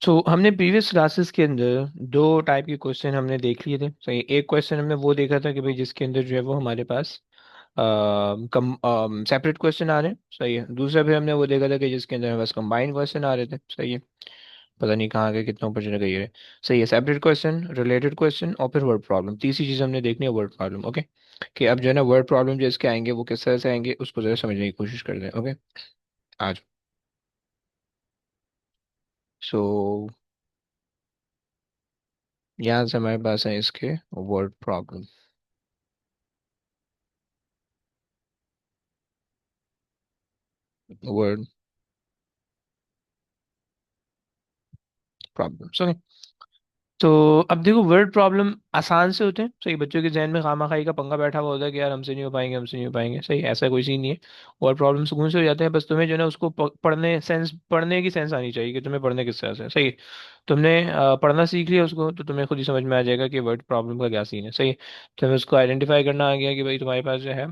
हमने previous classes के अंदर दो टाइप के क्वेश्चन हमने देख लिए थे। सही, एक क्वेश्चन हमने वो देखा था कि भाई जिसके अंदर जो है वो हमारे पास कम सेपरेट क्वेश्चन आ रहे हैं। सही है। दूसरा फिर हमने वो देखा था कि जिसके अंदर हमारे पास कंबाइंड क्वेश्चन आ रहे थे। सही है। पता नहीं कहाँ के कितनों पर चले गए ये। सही है। सेपरेट क्वेश्चन, रिलेटेड क्वेश्चन और फिर वर्ड प्रॉब्लम। तीसरी चीज़ हमने देखनी है वर्ड प्रॉब्लम। ओके, कि अब जो है ना वर्ड प्रॉब्लम जो इसके आएंगे वो किस तरह से आएंगे उसको जरा समझने की कोशिश करते हैं। ओके, आज सो यहाँ से हमारे पास है इसके word problem. Word problem. Okay, तो अब देखो वर्ड प्रॉब्लम आसान से होते हैं। सही, बच्चों के जहन में खामा खाई का पंगा बैठा हुआ होता है कि यार हमसे नहीं हो पाएंगे, हमसे नहीं हो पाएंगे। सही, ऐसा कोई सीन नहीं है। वर्ड प्रॉब्लम सुकून से हो जाते हैं। बस तुम्हें जो है ना उसको पढ़ने की सेंस आनी चाहिए कि तुम्हें पढ़ने किस तरह से। सही, तुमने पढ़ना सीख लिया उसको तो तुम्हें खुद ही समझ में आ जाएगा कि वर्ड प्रॉब्लम का क्या सीन है। सही, तुम्हें उसको आइडेंटिफाई करना आ गया कि भाई तुम्हारे पास जो है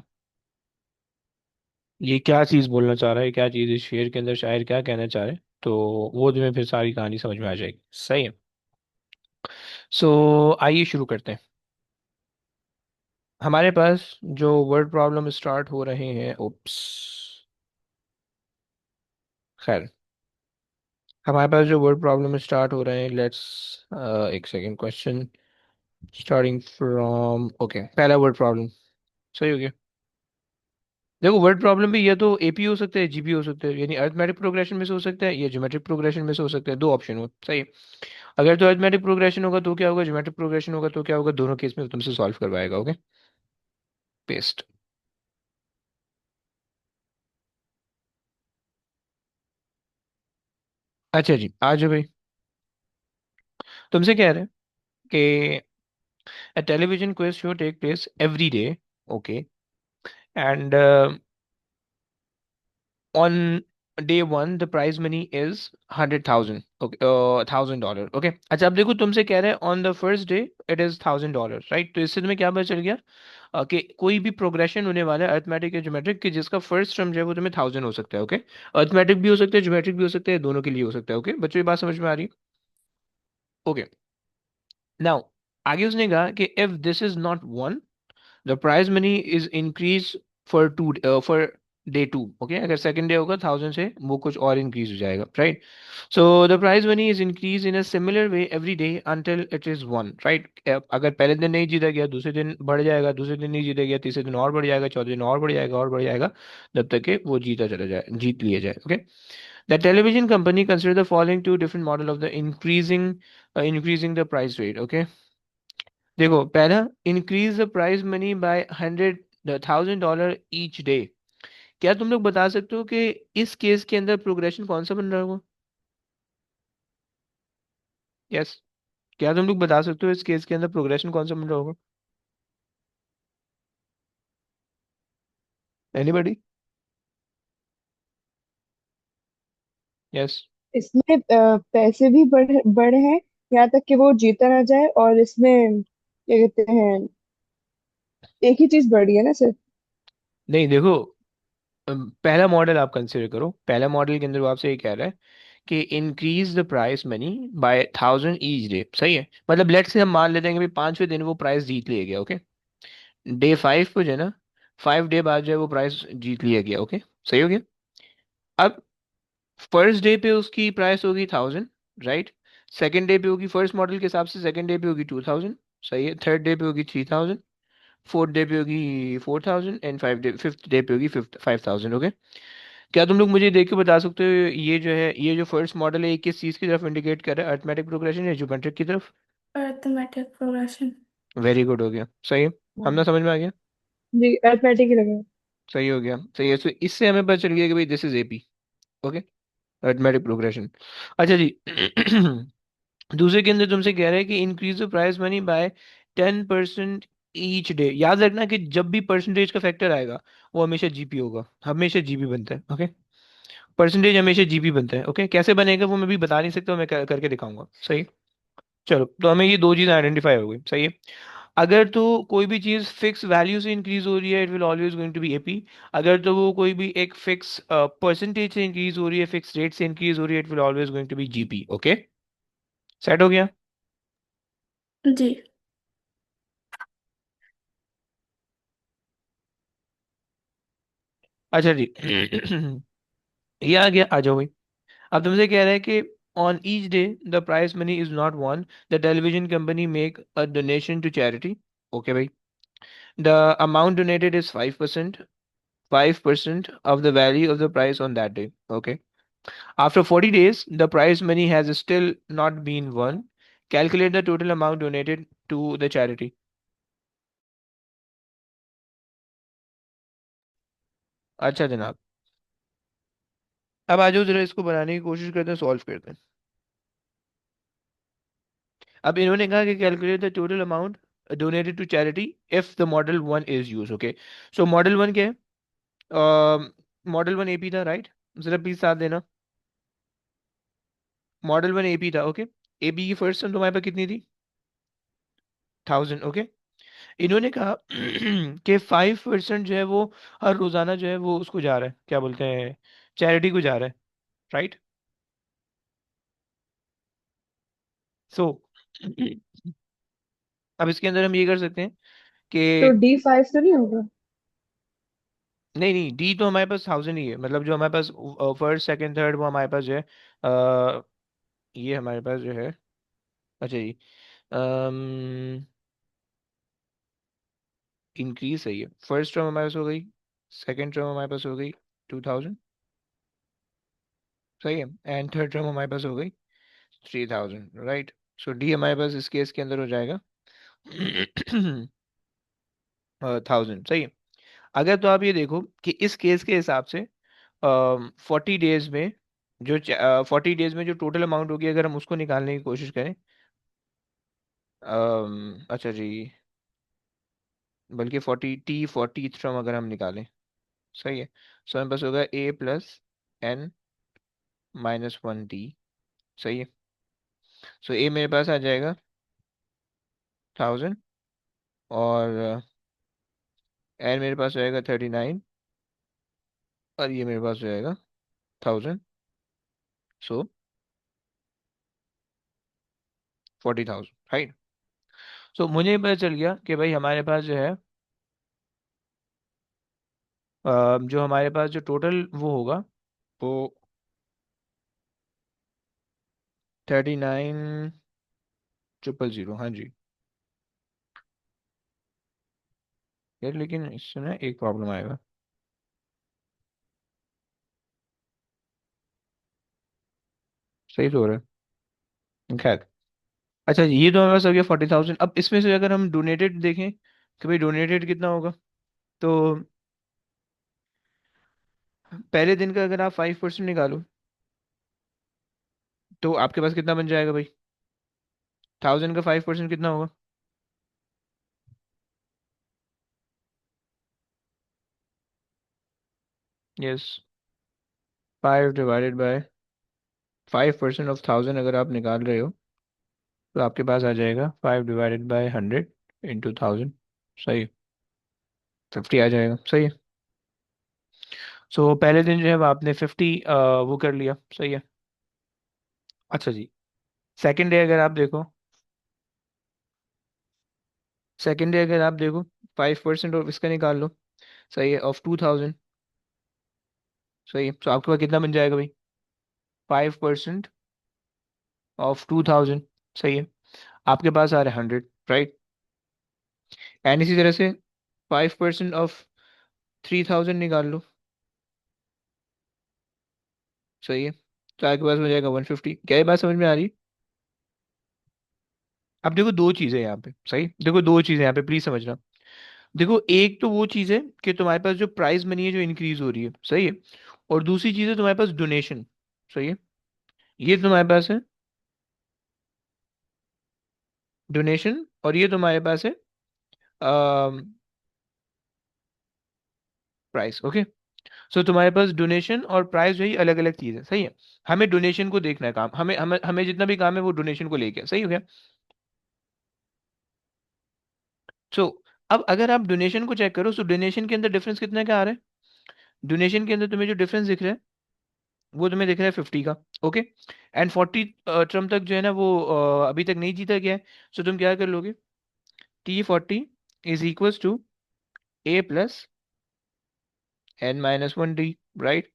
ये क्या चीज़ बोलना चाह रहा है, क्या चीज़ इस शेर के अंदर शायर क्या कहना चाह रहे हैं, तो वो तुम्हें फिर सारी कहानी समझ में आ जाएगी। सही है। सो आइए शुरू करते हैं। हमारे पास जो वर्ड प्रॉब्लम स्टार्ट हो रहे हैं, उप्स, खैर, हमारे पास जो वर्ड प्रॉब्लम स्टार्ट हो रहे हैं, लेट्स एक second, question starting from, okay, पहला वर्ड प्रॉब्लम। सही हो गया। देखो वर्ड प्रॉब्लम भी ये तो एपी हो सकता है, जीपी हो सकता है, यानी अरिथमेटिक प्रोग्रेशन में से हो सकता है या ज्योमेट्रिक प्रोग्रेशन में से हो सकता है। दो ऑप्शन हो। सही है। अगर तो अरिथमेटिक प्रोग्रेशन होगा तो क्या होगा, ज्योमेट्रिक प्रोग्रेशन होगा तो क्या होगा, दोनों केस में तुमसे सॉल्व करवाएगा। Okay, paste. अच्छा जी, आ जाओ भाई। तुमसे कह रहे हैं कि a television quiz show take place every day. Okay, and on day one the prize money is 100,000, okay, $1,000। Okay, अच्छा अब देखो तुमसे कह रहे हैं on the first day it is $1,000, right. तो इससे तुम्हें क्या पता चल गया कि कोई भी प्रोग्रेशन होने वाला है अर्थमेटिक या ज्योमेट्रिक कि जिसका फर्स्ट टर्म जो है वो तुम्हें 1,000 हो सकता है। ओके, अर्थमेटिक भी हो सकता है, ज्योमेट्रिक भी हो सकता है, दोनों के लिए हो सकता है। ओके बच्चों, ये बात समझ में आ रही है? ओके, नाउ आगे उसने कहा कि if this is not won, the prize money is increase for day two. Okay, अगर सेकंड डे होगा 1,000 से वो कुछ और इंक्रीज हो जाएगा, right. So the prize money is increase in a similar way every day until it is won, right. अगर पहले दिन नहीं जीता गया दूसरे दिन बढ़ जाएगा, दूसरे दिन नहीं जीता गया तीसरे दिन और बढ़ जाएगा, चौथे दिन और बढ़ जाएगा, और बढ़ जाएगा, जब तक कि वो जीता चला जाए, जीत लिया जाए। Okay, the television company consider the following two different model of the increasing the price rate. Okay, देखो पहला, increase the prize money by 100,000 each day. क्या तुम लोग बता सकते हो कि इस केस के अंदर प्रोग्रेशन कौन सा बन रहा होगा? यस, क्या तुम लोग बता सकते हो इस केस के अंदर प्रोग्रेशन कौन सा बन रहा होगा? एनीबॉडी? यस। इसमें पैसे भी बढ़े हैं, यहाँ तक कि वो जीता ना जाए। और इसमें क्या कहते हैं, एक ही चीज बढ़ी है ना सिर्फ। नहीं देखो, पहला मॉडल आप कंसिडर करो। पहला मॉडल के अंदर वो आपसे ये कह रहा है कि increase the prize money by 1,000 each day. सही है, मतलब लेट्स से हम मान लेते हैं कि भाई पांचवें दिन वो प्राइस जीत लिया गया। ओके, डे 5 पे जो है ना, 5 डे बाद जो है वो प्राइस जीत लिया गया। ओके, सही हो गया। अब फर्स्ट डे पे उसकी प्राइस होगी 1,000, राइट। सेकंड डे पे होगी फर्स्ट मॉडल के हिसाब से, सेकंड डे पे होगी 2,000। सही है। थर्ड डे पे होगी 3,000। फोर्थ डे पे होगी 4,000 एंड फिफ्थ डे पे होगी 5,000। ओके, क्या तुम लोग मुझे देख के बता सकते हो ये जो है, ये जो फर्स्ट मॉडल है ये किस चीज़ की तरफ इंडिकेट कर रहा है, अर्थमेटिक प्रोग्रेशन या ज्योमेट्रिक की तरफ? Arithmetic progression. वेरी गुड, हो गया। सही है। हम ना समझ में आ गया। जी, अरिथमेटिक ही लगा। सही हो गया। सही है। तो इससे हमें पता चल गया कि भाई this is AP. Okay, arithmetic progression. अच्छा जी। दूसरे के अंदर तुमसे कह रहा है कि increase the prize money by 10% each day. याद रखना कि जब भी परसेंटेज का फैक्टर आएगा वो हमेशा जीपी होगा, हमेशा जीपी बनता है। ओके, परसेंटेज हमेशा जीपी बनता है। ओके, कैसे बनेगा वो मैं भी बता नहीं सकता, मैं करके दिखाऊंगा। सही, चलो तो हमें ये दो चीज़ आइडेंटिफाई हो गई। सही है। अगर तो कोई भी चीज़ फिक्स वैल्यू से इंक्रीज हो रही है it will always going to be AP. अगर तो वो कोई भी एक फिक्स परसेंटेज से इंक्रीज हो रही है, फिक्स रेट से इंक्रीज हो रही है, it will always going to be GP. Okay, set हो गया। जी। अच्छा जी। ये आ गया, आ जाओ भाई। अब तुमसे कह रहा है कि on each day the prize money is not won, the television company make a donation to charity. Okay भाई। The amount donated is 5%, 5% of the value of the price on that day. Okay. After 40 days, the prize money has still not been won. Calculate the total amount donated to the charity. अच्छा जनाब, अब आ जाओ जरा इसको बनाने की कोशिश करते हैं, सॉल्व करते हैं। अब इन्होंने कहा कि calculate the total amount donated to charity if the model one is use. Okay. So model one क्या है? मॉडल वन एपी था, राइट? जरा प्लीज साथ देना। मॉडल वन एपी था। ओके। एपी की फर्स्ट सम तुम्हारे पास कितनी थी? 1000। ओके। इन्होंने कहा कि 5% जो है वो हर रोजाना जो है वो उसको जा रहा है, क्या बोलते हैं, चैरिटी को जा रहा है, राइट? सो अब इसके अंदर हम ये कर सकते हैं तो कि D5 तो नहीं होगा? नहीं नहीं, डी तो हमारे पास 1000 ही है, मतलब जो हमारे पास फर्स्ट सेकंड थर्ड वो हमारे पास जो है, ये हमारे पास जो है। अच्छा जी। इंक्रीज सही है, फर्स्ट टर्म हमारे पास हो गई, सेकंड टर्म हमारे पास हो गई 2000, सही है, एंड थर्ड टर्म हमारे पास हो गई 3000, राइट? सो डी हमारे पास इस केस के अंदर हो जाएगा 1000, सही है। अगर तो आप ये देखो कि इस केस के हिसाब से 40 डेज में जो 40 डेज में जो टोटल अमाउंट होगी, अगर हम उसको निकालने की कोशिश करें, अच्छा जी, बल्कि 40 टर्म अगर हम निकालें, सही है। सो हमारे पास होगा A+N-1D, सही है। सो ए मेरे पास आ जाएगा 1000, और एन मेरे पास रहेगा 39, और ये मेरे पास रहेगा 1000। सो 40,000, राइट? सो मुझे ये पता चल गया कि भाई हमारे पास जो है, जो हमारे पास जो टोटल वो होगा वो 39,000, हाँ जी। यार लेकिन इससे ना एक प्रॉब्लम आएगा। सही तो हो रहा है, खैर। अच्छा ये तो हमारे पास हो गया 40,000। अब इसमें से अगर हम डोनेटेड देखें कि भाई डोनेटेड कितना होगा, तो पहले दिन का अगर आप 5% निकालो तो आपके पास कितना बन जाएगा भाई? 1000 का 5% कितना होगा? यस, 5 डिवाइडेड बाय 5% ऑफ 1000 अगर आप निकाल रहे हो तो आपके पास आ जाएगा 5/100 × 1000, सही है, 50 आ जाएगा, सही है। सो पहले दिन जो है वो आपने 50 वो कर लिया, सही है। अच्छा जी, सेकेंड डे अगर आप देखो, सेकेंड डे अगर आप देखो 5% ऑफ इसका निकाल लो, सही है, ऑफ 2000, सही है। तो आपके पास कितना बन जाएगा भाई? 5% ऑफ 2000, सही है। आपके पास आ रहा है 100, राइट? एंड इसी तरह से 5% ऑफ 3000 निकाल लो, सही है। तो आपके पास हो जाएगा 150। क्या ये बात समझ में आ रही है? अब देखो दो चीजें यहाँ पे, सही, देखो दो चीजें यहाँ पे प्लीज समझना। देखो एक तो वो चीज है कि तुम्हारे पास जो प्राइस मनी है जो इंक्रीज हो रही है, सही है। और दूसरी चीज है तुम्हारे पास डोनेशन, सही है। ये तुम्हारे पास है डोनेशन, और ये तुम्हारे पास है प्राइस। ओके। सो तुम्हारे पास डोनेशन और प्राइस जो है अलग अलग चीज है, सही है। हमें डोनेशन को देखना है, काम हमें हमें हमें जितना भी काम है वो डोनेशन को लेके है, सही हो गया। सो अब अगर आप डोनेशन को चेक करो, सो डोनेशन के अंदर डिफरेंस कितना क्या आ रहा है? डोनेशन के अंदर तुम्हें जो डिफरेंस दिख रहा है वो तुम्हें दिख रहा है 50 का। ओके। एंड 40 टर्म तक जो है ना वो अभी तक नहीं जीता गया है। सो तुम क्या कर लोगे, T40 is equals to A+N-1D, right.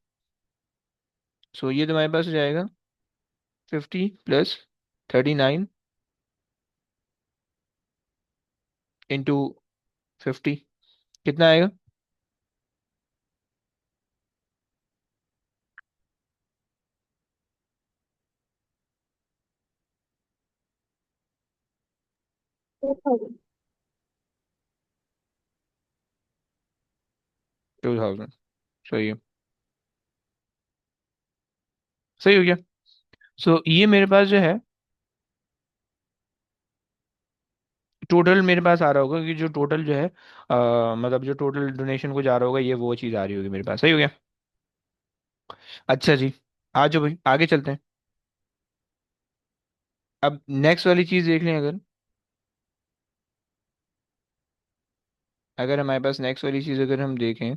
So ये तुम्हारे पास हो जाएगा 50 + 39 इंटू 50, कितना आएगा? 2000। 2000। सही है। सही हो गया। सो ये मेरे पास जो है टोटल मेरे पास आ रहा होगा कि जो टोटल जो है मतलब जो टोटल डोनेशन को जा रहा होगा ये वो चीज़ आ रही होगी मेरे पास। सही हो गया। अच्छा जी, आ जाओ भाई आगे चलते हैं। अब नेक्स्ट वाली चीज़ देख लें, अगर अगर हमारे पास नेक्स्ट वाली चीज़ अगर हम देखें,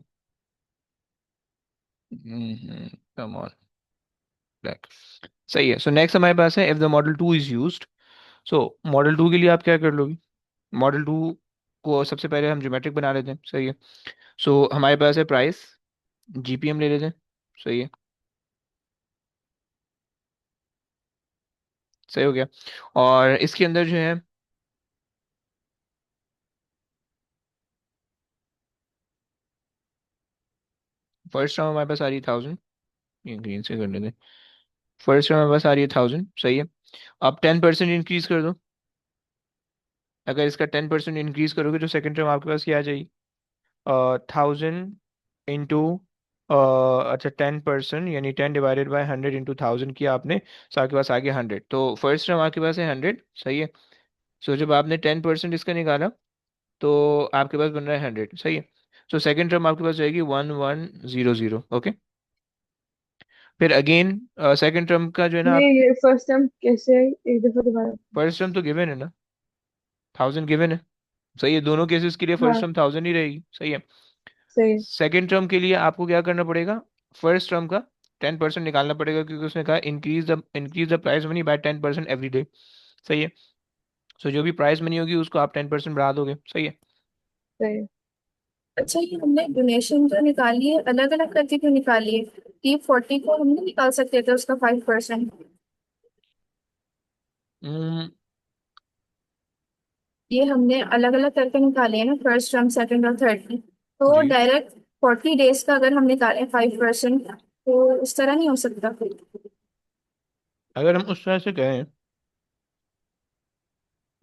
कम ऑन ब्लैक। सही है। सो नेक्स्ट हमारे पास है if the model two is used. So model two के लिए आप क्या कर लोगे, मॉडल टू को सबसे पहले हम ज्योमेट्रिक बना लेते हैं। सही है। सो हमारे पास है प्राइस, जीपीएम ले लेते हैं। सही है। सही हो गया। और इसके अंदर जो है फर्स्ट टर्म हमारे पास आ रही है 1000, ये ग्रीन से कर लेते हैं। फर्स्ट टर्म हमारे पास आ रही है 1000। सही है। अब 10% इंक्रीज कर दो। अगर इसका 10% इंक्रीज करोगे तो सेकंड टर्म आपके पास क्या आ जाएगी, 1000 इंटू, अच्छा 10% यानी 10/100 इंटू 1000 किया आपने, तो आपके पास आ गया 100। तो फर्स्ट टर्म आपके पास है 100। सही है। सो जब आपने 10% इसका निकाला तो आपके पास बन रहा है 100। सही है। सो सेकंड टर्म आपके पास जाएगी 1100। ओके। फिर अगेन सेकंड टर्म का जो है ना नहीं, आप, ये फर्स्ट टाइम कैसे है? एक दफा दोबारा। फर्स्ट टर्म तो गिवन है ना, 1000 गिवन है। सही है। दोनों केसेस के लिए फर्स्ट हाँ, टर्म 1000 ही रहेगी। सही है। सही है। सेकेंड टर्म के लिए आपको क्या करना पड़ेगा, फर्स्ट टर्म का 10% निकालना पड़ेगा, क्योंकि उसने कहा increase the prize money by 10% every day. सही है। सो जो भी प्राइस मनी होगी उसको आप 10% बढ़ा दोगे। सही है। सही है। अच्छा, ये हमने डोनेशन जो निकाली है अलग अलग करके क्यों निकाली है? T40 को हम नहीं निकाल सकते थे उसका 5%? हम्म, ये हमने अलग अलग करके निकाले हैं ना, फर्स्ट टर्म, सेकंड और थर्ड की। तो जी। डायरेक्ट 40 डेज का अगर हम निकालें 5%, तो इस तरह नहीं हो सकता फिर? अगर हम उस तरह से कहें,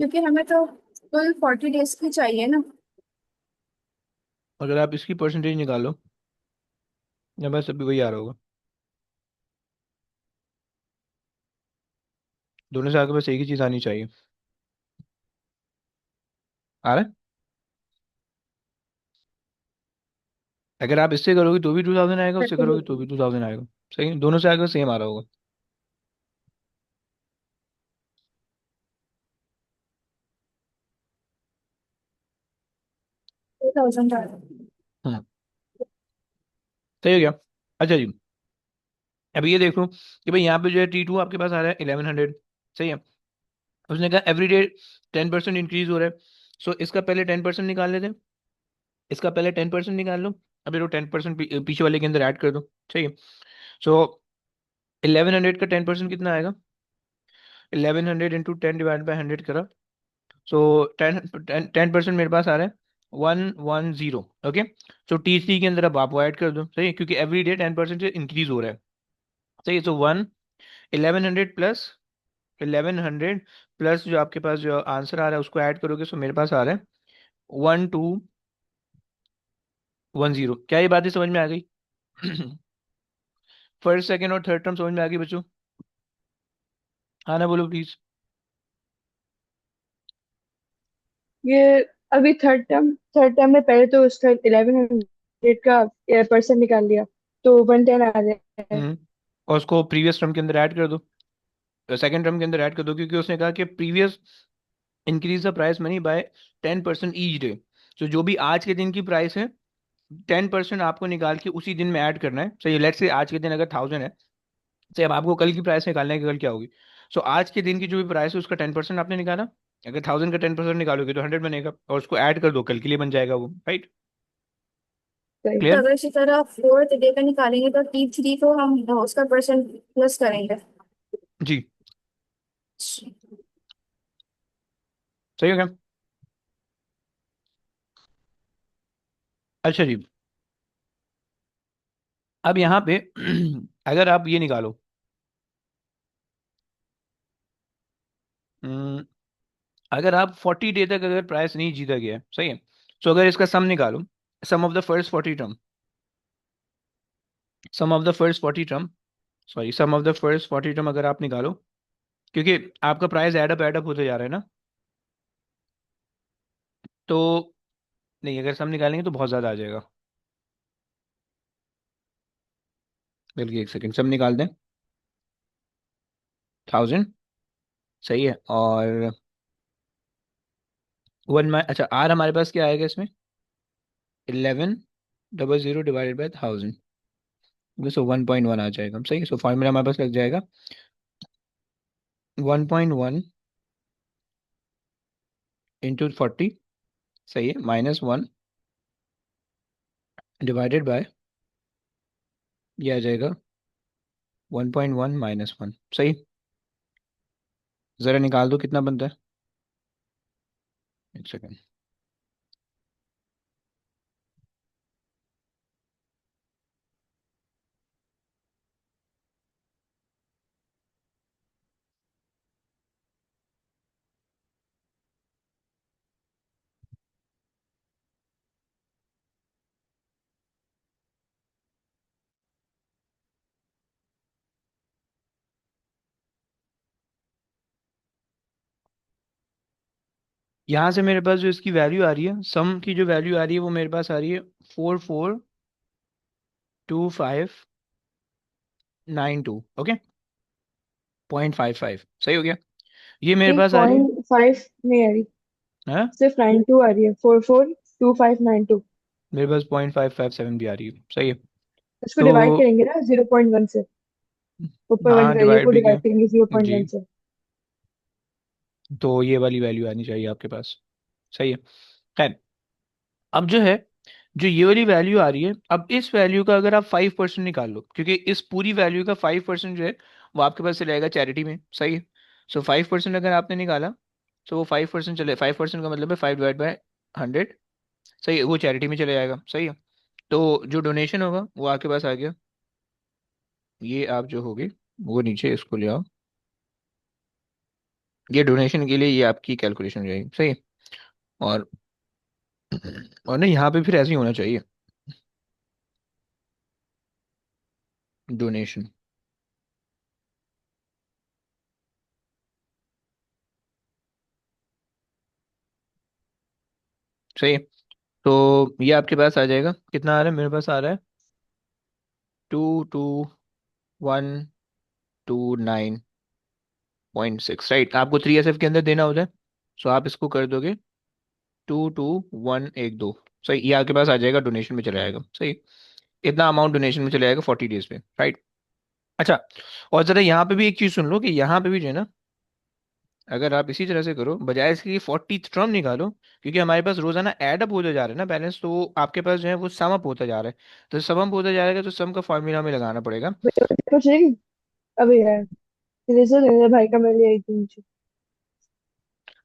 क्योंकि हमें तो कुल 40 डेज की चाहिए ना। अगर आप इसकी परसेंटेज निकालो, या बस अभी वही आ रहा होगा, दोनों से आगे बस एक ही चीज़ आनी चाहिए। आ रहा है? अगर आप इससे करोगे तो भी 2000 आएगा, उससे करोगे तो भी 2000 आएगा। सही है? दोनों से आगे सेम आ रहा होगा। 2000। हम्म। सही हो गया। अच्छा जी, अभी ये देखो कि भाई यहाँ पे जो है T2 आपके पास आ रहा है 1100। सही है। उसने कहा एवरी डे 10% इंक्रीज हो रहा है। सो इसका पहले 10% निकाल लेते हैं। इसका पहले 10% निकाल लो। अभी वो 10% पीछे वाले के अंदर ऐड कर दो। ठीक है। सो 1100 का 10% कितना आएगा, 1100 इंटू 10/100 करा। सो 10% मेरे पास आ रहा है 110। ओके। सो T3 के अंदर अब आप वो ऐड कर दो। सही है, क्योंकि एवरी डे 10% इंक्रीज हो रहा है। सही है। सो 1100 प्लस 1100 प्लस जो आपके पास जो आंसर आ रहा है उसको ऐड करोगे, सो मेरे पास आ रहा है 1210। क्या ये बातें समझ में आ गई? फर्स्ट सेकंड और थर्ड टर्म समझ में आ गई बच्चों? हाँ ना, बोलो प्लीज। ये अभी थर्ड टर्म में पहले तो उसका 1100 का परसेंट निकाल लिया, तो 110 आ रहा है। और उसको प्रीवियस टर्म के अंदर ऐड कर दो, सेकंड टर्म के अंदर ऐड कर दो, क्योंकि उसने कहा कि previous increase the prize money by 10% each day. तो जो भी आज के दिन की प्राइस है 10% आपको निकाल के उसी दिन में ऐड करना है। सही, लेट्स से आज के दिन अगर 1000 है से अब आपको कल की प्राइस निकालना है कि कल क्या होगी। सो आज के दिन की जो भी प्राइस है उसका 10% आपने निकाला। अगर 1000 का 10% निकालोगे तो 100 बनेगा, और उसको ऐड कर दो, कल के लिए बन जाएगा वो, राइट। सही। तो क्लियर। अगर इसी तरह फोर्थ डे का निकालेंगे तो T3 को हम उसका परसेंट प्लस करेंगे। जी। सही हो गया। अच्छा जी। अब यहाँ पे अगर आप ये निकालो, हम्म, अगर आप 40 डे तक अगर प्राइस नहीं जीता गया है, सही है, तो अगर इसका सम निकालो, sum of the first 40 term, sum of the first 40 term, sorry sum of the first 40 term अगर आप निकालो, क्योंकि आपका प्राइस एडअप होते जा रहा है ना, तो नहीं, अगर सम निकालेंगे तो बहुत ज़्यादा आ जाएगा। बल्कि एक सेकंड, सम निकाल दें। 1000, सही है, और वन माइ, अच्छा आर हमारे पास क्या आएगा इसमें, 1100 डिवाइडेड बाई 1000, सो 1.1 आ जाएगा, सही। सो फॉर्मूला हमारे पास लग जाएगा 1.1 इंटू 40, सही है, -1 डिवाइडेड बाय, ये आ जाएगा 1.1 -1, सही। ज़रा निकाल दो कितना बनता है, एक सेकंड। यहाँ से मेरे पास जो इसकी वैल्यू आ रही है, सम की जो वैल्यू आ रही है वो मेरे पास आ रही है 442592, ओके, 0.55, सही हो गया। ये मेरे नहीं, पास आ रही है। 0.5 नहीं आ रही, हाँ, सिर्फ 92 आ रही है, 442592। मेरे पास 0.557 भी आ रही है, सही है। उसको डिवाइड तो करेंगे ना 0.1 से, ऊपर वन हाँ, का ये को डिवाइड भी किया। डिवाइड करेंगे 0.1 जी, से। तो ये वाली वैल्यू आनी चाहिए आपके पास, सही है। खैर, अब जो है, जो ये वाली वैल्यू आ रही है, अब इस वैल्यू का अगर आप 5% निकाल लो, क्योंकि इस पूरी वैल्यू का 5% जो है वो आपके पास चले जाएगा चैरिटी में, सही है। सो 5% अगर आपने निकाला, तो वो 5% चले, 5% का मतलब है 5/100, सही है, वो चैरिटी में चले जाएगा, सही है। तो जो डोनेशन होगा वो आपके पास आ गया, ये आप जो होगी वो नीचे इसको ले आओ, ये डोनेशन के लिए ये आपकी कैलकुलेशन हो जाएगी, सही है। और और ना यहाँ पे फिर ऐसे ही होना चाहिए, डोनेशन, सही है। तो ये आपके पास आ जाएगा, कितना आ रहा है मेरे पास आ रहा है, 221296, राइट। आपको 3SF के अंदर देना होता है, सो आप इसको कर दोगे 22112, सही, ये आपके पास आ जाएगा, डोनेशन में चला जाएगा, सही। इतना अमाउंट डोनेशन में चला जाएगा 40 डेज पे, राइट। अच्छा, और जरा यहाँ पे भी एक चीज सुन लो, कि यहाँ पे भी जो है ना, अगर आप इसी तरह से करो, बजाय इसके 40 टर्म निकालो, क्योंकि हमारे पास रोजाना एड अप होता जा रहा है ना बैलेंस, तो आपके पास जो है वो सम अप होता जा रहा है, तो सम अप होता जाएगा तो सम का फॉर्मूला हमें लगाना पड़ेगा। कुछ नहीं। अबे यार, तेरे से तेरे भाई का मैं ले आई थी नीचे।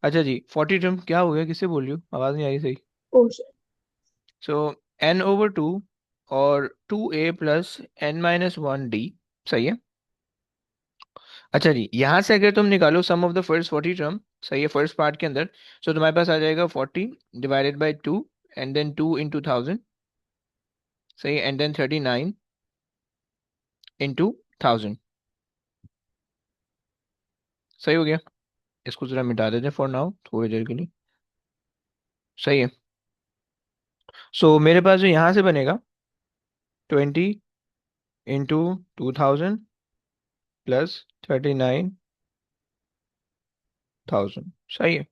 अच्छा जी, 40 टर्म क्या हो गया, किससे बोल रही हो, आवाज नहीं आ रही सही। ओ सो n/2, और 2a + n-1d, सही है। अच्छा जी, यहाँ से अगर तुम निकालो sum of the first 40 term, सही है, फर्स्ट पार्ट के अंदर, सो तुम्हारे पास आ जाएगा 40 डिवाइडेड बाई 2, एंड देन 2 × 1000, सही है, एंड देन 39 × 1000, सही हो गया। इसको जरा मिटा देते हैं फॉर नाउ, थोड़ी देर के लिए, सही है। सो मेरे पास जो यहाँ से बनेगा, 20 × 2000 +39,000, सही है।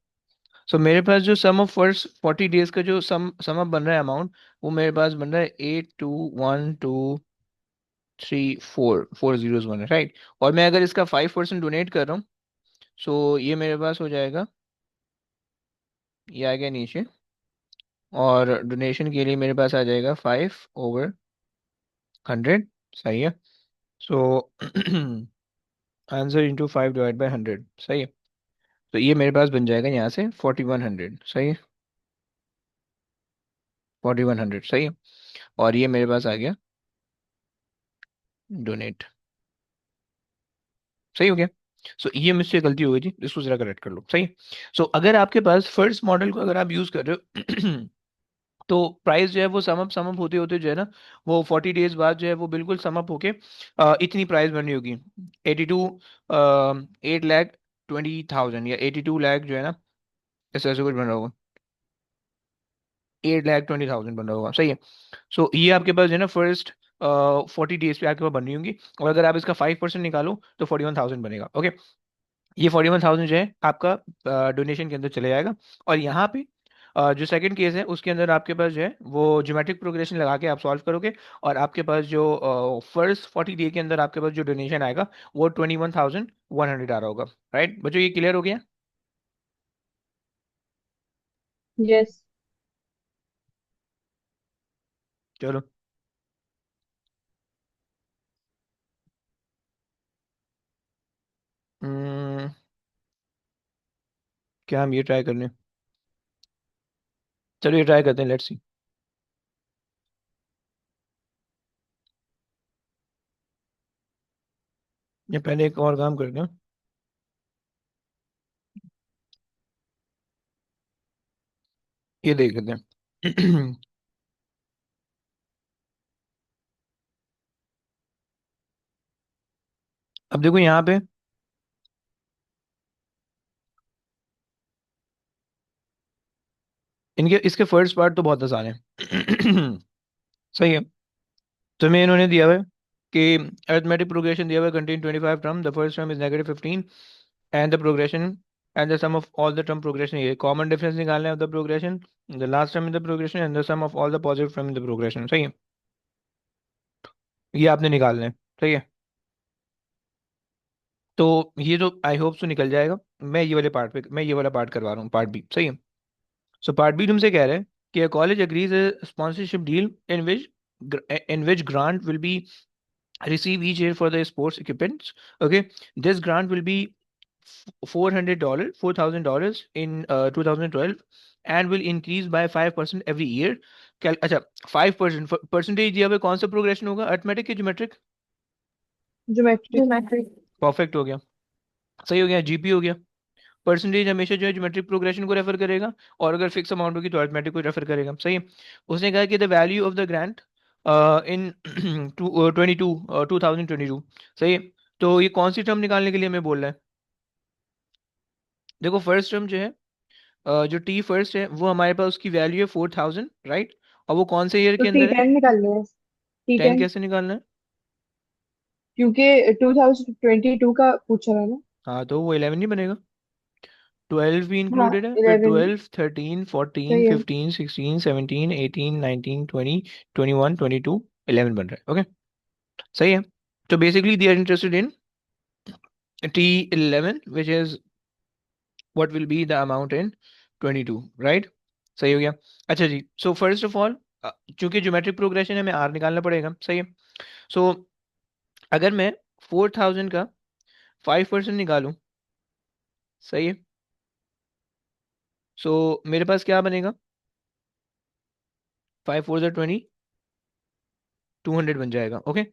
सो मेरे पास जो सम ऑफ फर्स्ट 40 डेज का जो सम अप बन रहा है अमाउंट, वो मेरे पास बन रहा है 8212 3440 है, राइट। और मैं अगर इसका 5% डोनेट कर रहा हूँ, सो ये मेरे पास हो जाएगा, ये आ गया नीचे। और डोनेशन के लिए मेरे पास आ जाएगा 5/100। सही है। सो आंसर इंटू 5/100, सही है। तो ये मेरे पास बन जाएगा यहाँ से 4100, सही है। 4100 सही है। और ये मेरे पास आ गया डोनेट, सही हो गया। सो ये मुझसे गलती हो गई थी, इसको जरा करेक्ट कर लो, सही है। सो अगर आपके पास फर्स्ट मॉडल को अगर आप यूज कर रहे हो तो प्राइस जो है वो सम अप होते होते जो है ना, वो 40 डेज बाद जो है वो बिल्कुल सम अप होके इतनी प्राइस बनी होगी, 82, 8,20,000 या 82 लाख जो है ना, ऐसे ऐसे कुछ बन रहा होगा, 8,20,000 बन रहा होगा, सही है। सो ये आपके पास जो है ना फर्स्ट 40 डेज पे आपके पास बन रही होंगी। और अगर आप इसका 5% निकालो तो 41,000 बनेगा, ओके। ये 41,000 जो है आपका डोनेशन के अंदर चले जाएगा। और यहाँ पे जो सेकंड केस है उसके अंदर आपके पास जो है वो ज्योमेट्रिक प्रोग्रेशन लगा के आप सॉल्व करोगे, और आपके पास जो फर्स्ट 40 डे के अंदर आपके पास जो डोनेशन आएगा वो 21,100 आ रहा होगा, राइट बच्चों, ये क्लियर हो गया। यस। चलो। हम्म, क्या हम ये ट्राई कर लें? चलो ये ट्राई करते हैं, लेट्स सी। ये पहले एक और काम करते हैं, ये देख लेते हैं। अब देखो यहाँ पे इनके इसके फर्स्ट पार्ट तो बहुत आसान है। सही है। तुम्हें इन्होंने दिया हुआ है कि अरिथमेटिक प्रोग्रेशन दिया हुआ है, contain 25 term, the first term is -15, and the progression and the sum of all the term progression, ये कॉमन डिफरेंस निकालना है of the progression, the last term in the progression and the sum of all the positive term in the progression, सही है। ये आपने निकालना है, सही है। तो ये तो आई होप सो निकल जाएगा। मैं ये वाला पार्ट करवा रहा हूँ, पार्ट बी, सही है। सो पार्ट बी तुमसे कह रहे हैं कि college agrees a sponsorship deal in which grant will be receive each year for the sports equipments. Okay, this grant will be $400 in 2012 and will increase by 5% every year. अच्छा, 5% percentage दिया हुआ है, कौन सा प्रोग्रेशन होगा, arithmetic या geometric? Geometric. Geometric. Perfect हो गया, सही हो गया, जीपी हो गया। परसेंटेज हमेशा जो है ज्योमेट्रिक प्रोग्रेशन को रेफर करेगा, और अगर फिक्स अमाउंट होगी तो अर्थमेटिक को रेफर करेगा, सही है। उसने कहा कि the value of the grant in 2022, सही है। तो ये कौन सी टर्म निकालने के लिए हमें बोल रहा है? देखो फर्स्ट टर्म जो है, जो टी फर्स्ट है वो हमारे पास उसकी वैल्यू है 4,000, राइट। और वो कौन से ईयर तो के टी अंदर है? टेन निकालने है। T 10 ten. कैसे निकालना है? क्योंकि 2022 का पूछा था ना। हाँ तो वो 11 नहीं बनेगा, 12 भी हाँ, इंक्लूडेड है, फिर 11। 12, 13, 14, सही है। 15, 16, 17, 18, 19, 20, 21, 22, 11 बन रहा है, ओके, सही है। तो basically they are interested in T11 which is what will be the amount in 22, right? सही हो गया। अच्छा जी, सो फर्स्ट ऑफ ऑल चूंकि ज्योमेट्रिक प्रोग्रेशन है, हमें आर निकालना पड़ेगा, सही है। सो अगर मैं 4,000 का 5% निकालूं, सही है, सो मेरे पास क्या बनेगा, 5 4 20, 200 बन जाएगा, ओके।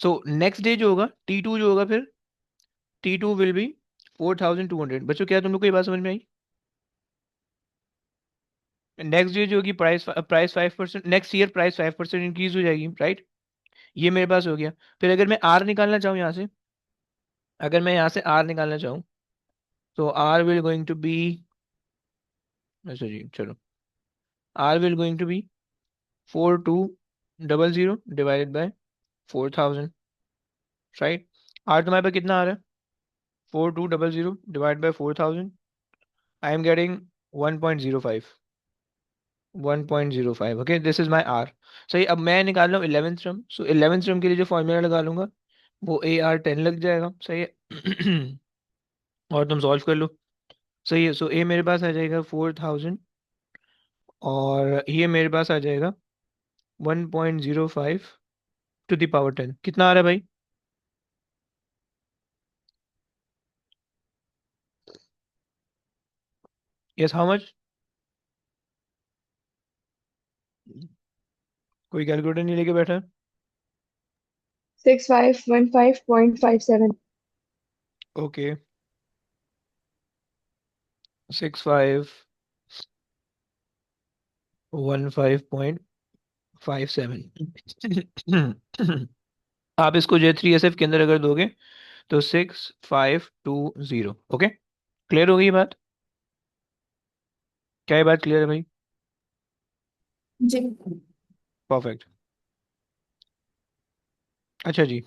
सो नेक्स्ट डे जो होगा T2 जो होगा, फिर T2 विल बी 4,200। बच्चों क्या तुम लोग को ये बात समझ में आई? नेक्स्ट डे जो होगी price price 5%, next year price 5% increase हो जाएगी, राइट। ये मेरे पास हो गया। फिर अगर मैं आर निकालना चाहूँ यहाँ से, अगर मैं यहाँ से आर निकालना चाहूँ, तो R will going to be, अच्छा जी चलो, R will going to be 4,200 divided by 4,000, right. R तुम्हारे पास कितना आ रहा है? 4,200 divide by 4,000, I am getting 1.05, 1.05, okay, this is my R. सही, अब मैं निकाल रहा हूँ 11th टर्म, सो 11th टर्म के लिए जो फॉर्मूला लगा लूंगा वो AR10 लग जाएगा। सही है। और तुम सॉल्व कर लो। सही है, सो ए मेरे पास आ जाएगा 4000, और ये मेरे पास आ जाएगा 1.05 टू द पावर 10। कितना आ रहा है भाई? Yes, how much? कोई कैलकुलेटर नहीं लेके बैठा? 6515.57। ओके, 6515.57। आप इसको J3SF के अंदर अगर दोगे तो 6520। ओके, क्लियर हो गई ये बात? क्या ये बात क्लियर है भाई? जी। परफेक्ट। अच्छा जी।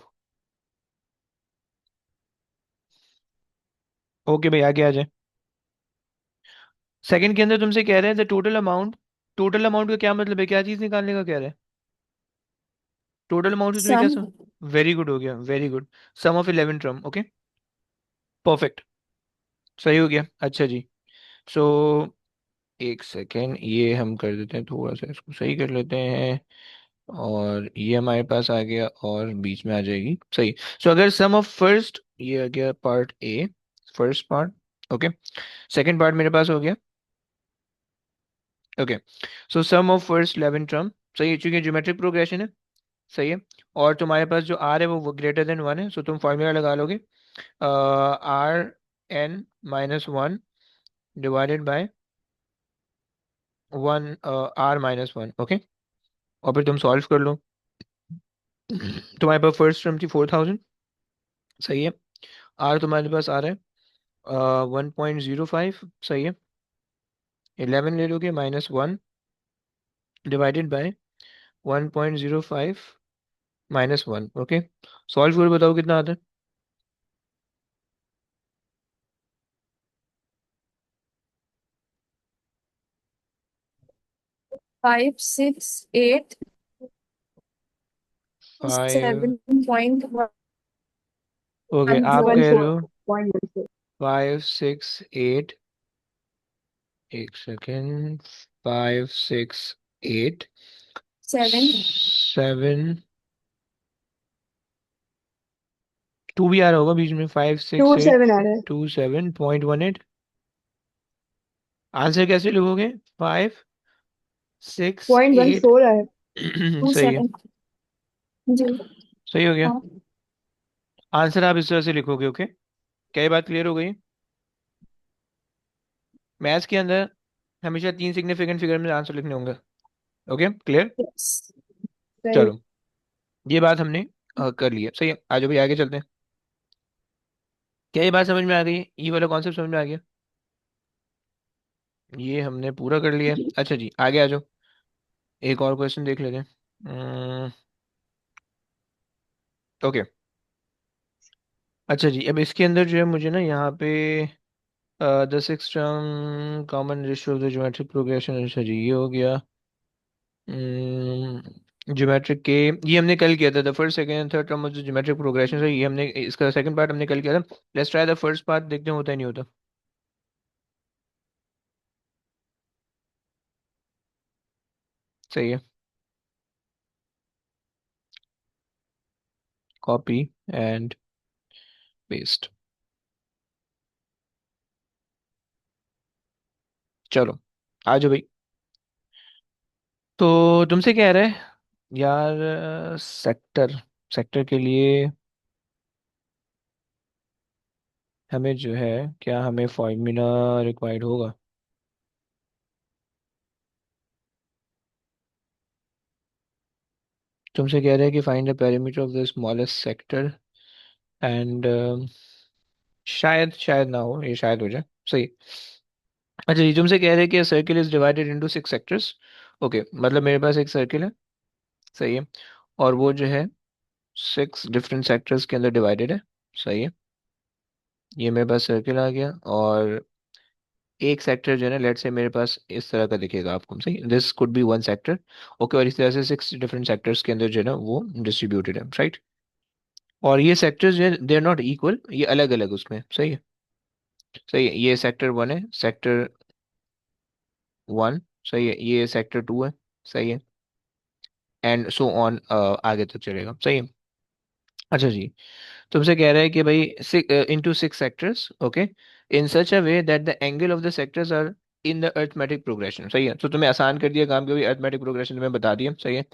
ओके भाई, आगे आ जाए। सेकंड के अंदर तुमसे कह रहे हैं the total amount. Total amount का क्या मतलब है? क्या चीज निकालने का कह रहे हैं? टोटल अमाउंट से तुम्हें क्या सम। सम? वेरी गुड, हो गया, very good. Sum of 11 term, okay, perfect, सही हो गया। अच्छा जी। सो एक सेकेंड, ये हम कर देते हैं, थोड़ा सा इसको सही कर लेते हैं, और ये हमारे पास आ गया और बीच में आ जाएगी। सही। सो अगर सम ऑफ फर्स्ट, ये आ गया part A, first part, okay, second part मेरे पास हो गया। Okay, so sum of first 11 term. सही है, चूंकि ज्योमेट्रिक प्रोग्रेशन है। सही है। और तुम्हारे पास जो आर है वो ग्रेटर देन 1 है, सो तुम फॉर्मूला लगा लोगे, RN-1 divided by 1, R-1, okay, और फिर तुम सॉल्व कर लो। तुम्हारे पास फर्स्ट टर्म थी 4000। सही है। आर तुम्हारे पास आ रहा है 1.05। सही है। 11 ले लोगे minus 1 divided by 1.05 -1, okay, solve कर बताओ कितना आता है? 568 फाइव 7.14। ओके, आप वन कह फोर रहे हो पॉइंट वन फोर 568, एक सेकेंड, 568 7। 7, टू भी आ रहा होगा बीच में, five two six eight seven आ रहा है। 27.18। आंसर कैसे लिखोगे? 568। 0.14 है। टू सही है, सेवन जी। सही हो गया। हाँ। आंसर आप इस तरह से लिखोगे, ओके। क्या ये बात क्लियर हो गई? मैथ्स के अंदर हमेशा 3 सिग्निफिकेंट फिगर में आंसर लिखने होंगे। Okay, clear. यस। सही। चलो, ये बात हमने कर ली है। सही है, आज भाई आगे चलते हैं। क्या ये बात समझ में आ गई? ये वाला कॉन्सेप्ट समझ में आ गया? ये हमने पूरा कर लिया। अच्छा जी, आगे आ जाओ, एक और क्वेश्चन देख लेते हैं। ओके, अच्छा जी, अब इसके अंदर जो है मुझे ना यहाँ पे the six term common ratio of the geometric progression. अच्छा जी, ये हो गया। ज्योमेट्रिक के, ये हमने कल किया था, the first second and third term of the geometric progression. है ये हमने, इसका सेकंड पार्ट हमने कल किया था। Let's try the first part, देखते हैं होता है नहीं होता। सही है, कॉपी एंड पेस्ट। चलो, आ जाओ भाई। तो तुमसे क्या रहा है यार, सेक्टर, सेक्टर के लिए हमें जो है, क्या हमें फॉर्मूला रिक्वायर्ड होगा? तुमसे कह रहे हैं कि find the perimeter of the smallest sector, and शायद शायद ना हो, ये शायद हो जाए। सही। अच्छा जी, तुमसे कह रहे हैं कि circle is divided into 6 sectors. Okay, मतलब मेरे पास एक सर्किल है। सही है। और वो जो है 6 डिफरेंट सेक्टर्स के अंदर डिवाइडेड है। सही है। ये मेरे पास सर्किल आ गया, और एक सेक्टर जो है ना, लेट से मेरे पास इस तरह का दिखेगा आपको, सही, this could be one sector. Okay, और इस तरह से 6 डिफरेंट सेक्टर्स के अंदर जो है ना वो डिस्ट्रीब्यूटेड है, राइट। और ये सेक्टर्स जो है दे आर नॉट इक्वल, ये अलग अलग उसमें, सही है। सही है, ये सेक्टर वन है, सेक्टर वन, सही है, ये सेक्टर टू है, सही है, एंड सो ऑन, आगे तक चलेगा, सही है। अच्छा जी, तुमसे कह रहा है कि भाई into 6 sectors, okay, in such a way that the angle of the sectors are in the arithmetic progression, सही है। तो तुम्हें आसान कर दिया काम, क्योंकि अरिथमेटिक प्रोग्रेशन तुम्हें बता दिया, सही है।